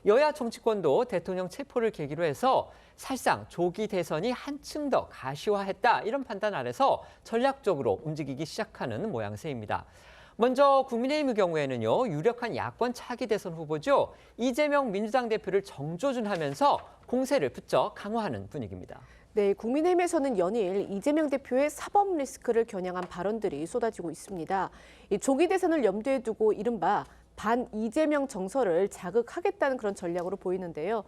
여야 정치권도 대통령 체포를 계기로 해서 사실상 조기 대선이 한층 더 가시화했다 이런 판단 아래서 전략적으로 움직이기 시작하는 모양새입니다. 먼저 국민의힘의 경우에는요, 유력한 야권 차기 대선 후보죠. 이재명 민주당 대표를 정조준하면서 공세를 부쩍 강화하는 분위기입니다. 네, 국민의힘에서는 연일 이재명 대표의 사법 리스크를 겨냥한 발언들이 쏟아지고 있습니다. 이 조기 대선을 염두에 두고 이른바 반 이재명 정서를 자극하겠다는 그런 전략으로 보이는데요.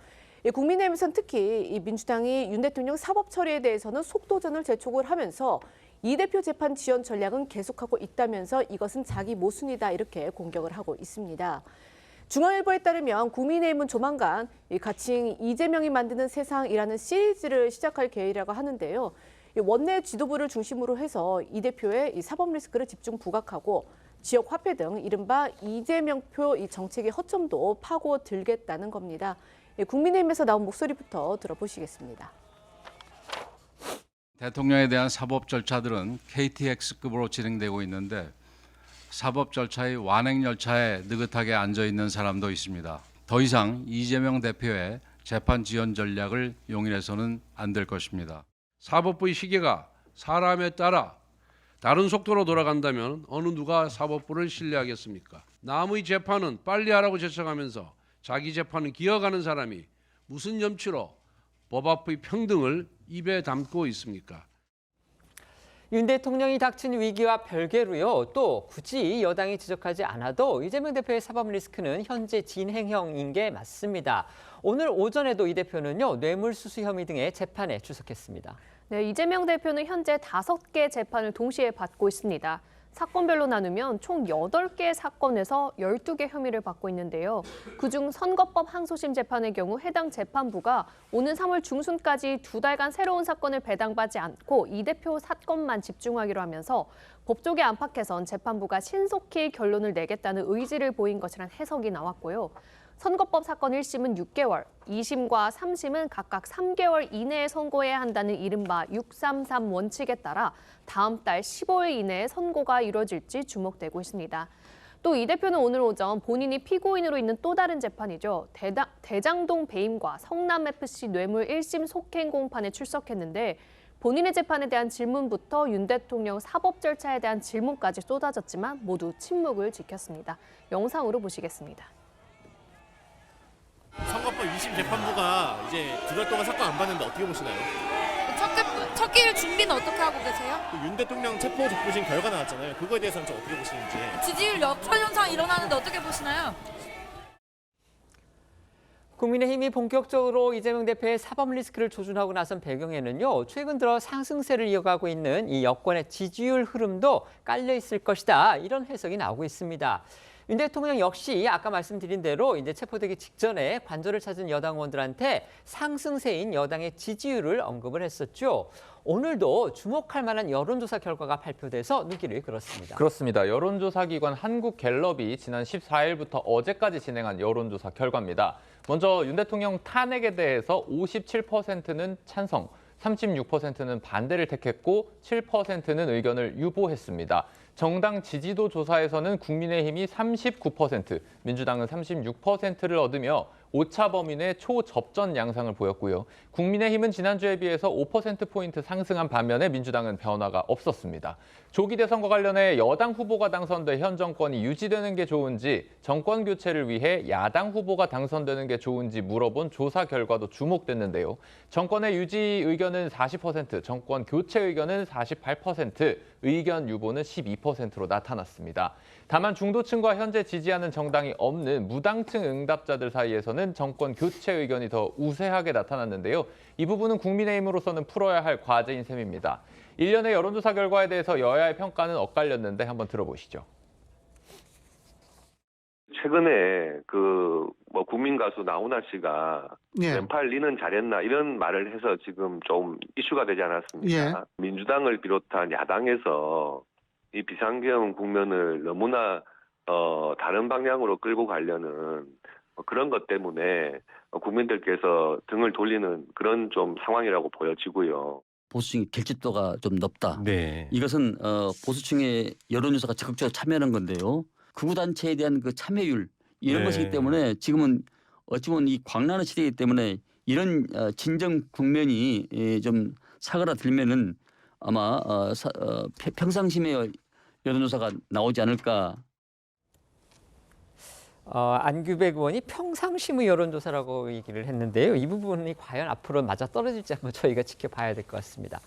국민의힘에서는 특히 이 민주당이 윤 대통령 사법 처리에 대해서는 속도전을 재촉을 하면서 이 대표 재판 지연 전략은 계속하고 있다면서 이것은 자기 모순이다 이렇게 공격을 하고 있습니다. 중앙일보에 따르면 국민의힘은 조만간 이 가칭 이재명이 만드는 세상이라는 시리즈를 시작할 계획이라고 하는데요. 원내 지도부를 중심으로 해서 이 대표의 이 사법 리스크를 집중 부각하고 지역 화폐 등 이른바 이재명표 이 정책의 허점도 파고들겠다는 겁니다. 국민의힘에서 나온 목소리부터 들어보시겠습니다. 대통령에 대한 사법 절차들은 KTX급으로 진행되고 있는데 사법 절차의 완행 열차에 느긋하게 앉아 있는 사람도 있습니다. 더 이상 이재명 대표의 재판 지연 전략을 용인해서는 안 될 것입니다. 사법부의 시계가 사람에 따라 다른 속도로 돌아간다면 어느 누가 사법부를 신뢰하겠습니까? 남의 재판은 빨리 하라고 제청하면서 자기 재판은 기어가는 사람이 무슨 염치로 법 앞의 평등을 입에 담고 있습니까? 윤 대통령이 닥친 위기와 별개로요. 또 굳이 여당이 지적하지 않아도 이재명 대표의 사법 리스크는 현재 진행형인 게 맞습니다. 오늘 오전에도 이 대표는요. 뇌물수수 혐의 등의 재판에 출석했습니다. 네, 이재명 대표는 현재 5개 재판을 동시에 받고 있습니다. 사건별로 나누면 총 8개의 사건에서 12개 혐의를 받고 있는데요. 그중 선거법 항소심 재판의 경우 해당 재판부가 오는 3월 중순까지 2달간 새로운 사건을 배당받지 않고 이 대표 사건만 집중하기로 하면서 법조계 안팎에선 재판부가 신속히 결론을 내겠다는 의지를 보인 것이란 해석이 나왔고요. 선거법 사건 1심은 6개월, 2심과 3심은 각각 3개월 이내에 선고해야 한다는 이른바 633 원칙에 따라 다음 달 15일 이내에 선고가 이루어질지 주목되고 있습니다. 또 이 대표는 오늘 오전 본인이 피고인으로 있는 또 다른 재판이죠. 대장동 배임과 성남FC 뇌물 1심 속행 공판에 출석했는데 본인의 재판에 대한 질문부터 윤 대통령 사법 절차에 대한 질문까지 쏟아졌지만 모두 침묵을 지켰습니다. 영상으로 보시겠습니다. 선거법 2심 재판부가 이제 2달 동안 사건 안 받는데 어떻게 보시나요? 첫 길 준비는 어떻게 하고 계세요? 윤 대통령 체포 적부심 결과 나왔잖아요. 그거에 대해서는 좀 어떻게 보시는지. 지지율 역전 현상 일어나는데 어떻게 보시나요? 국민의힘이 본격적으로 이재명 대표의 사법 리스크를 조준하고 나선 배경에는요. 최근 들어 상승세를 이어가고 있는 이 여권의 지지율 흐름도 깔려 있을 것이다. 이런 해석이 나오고 있습니다. 윤 대통령 역시 아까 말씀드린 대로 이제 체포되기 직전에 관절을 찾은 여당 의원들한테 상승세인 여당의 지지율을 언급을 했었죠. 오늘도 주목할 만한 여론조사 결과가 발표돼서 눈길을 끌었습니다. 그렇습니다. 여론조사 기관 한국갤럽이 지난 14일부터 어제까지 진행한 여론조사 결과입니다. 먼저 윤 대통령 탄핵에 대해서 57%는 찬성, 36%는 반대를 택했고 7%는 의견을 유보했습니다. 정당 지지도 조사에서는 국민의힘이 39%, 민주당은 36%를 얻으며 오차 범위 내 초접전 양상을 보였고요. 국민의힘은 지난주에 비해서 5%포인트 상승한 반면에 민주당은 변화가 없었습니다. 조기 대선과 관련해 여당 후보가 당선돼 현 정권이 유지되는 게 좋은지, 정권 교체를 위해 야당 후보가 당선되는 게 좋은지 물어본 조사 결과도 주목됐는데요. 정권의 유지 의견은 40%, 정권 교체 의견은 48%, 의견 유보는 12%로 나타났습니다. 다만 중도층과 현재 지지하는 정당이 없는 무당층 응답자들 사이에서는 정권 교체 의견이 더 우세하게 나타났는데요. 이 부분은 국민의힘으로서는 풀어야 할 과제인 셈입니다. 일련의 여론조사 결과에 대해서 여야의 평가는 엇갈렸는데 한번 들어보시죠. 최근에 국민 가수 나훈아 씨가 왼팔 니는 잘했나 이런 말을 해서 지금 좀 이슈가 되지 않았습니까? 민주당을 비롯한 야당에서 이 비상경 국면을 너무나 다른 방향으로 끌고 가려는 그런 것 때문에 국민들께서 등을 돌리는 그런 좀 상황이라고 보여지고요. 보수층의 결집도가 좀 높다. 네. 이것은 보수층의 여론조사가 적극적으로 참여하는 건데요. 극우 단체에 대한 그 참여율 이런 네. 것이기 때문에 지금은 어찌 보면 이 광란의 시대이기 때문에 이런 진정 국면이 좀 사그라들면은 아마 평상심의 여론조사가 나오지 않을까. 안규백 의원이 평상심의 여론조사라고 얘기를 했는데요. 이 부분이 과연 앞으로 맞아 떨어질지 한번 저희가 지켜봐야 될 것 같습니다.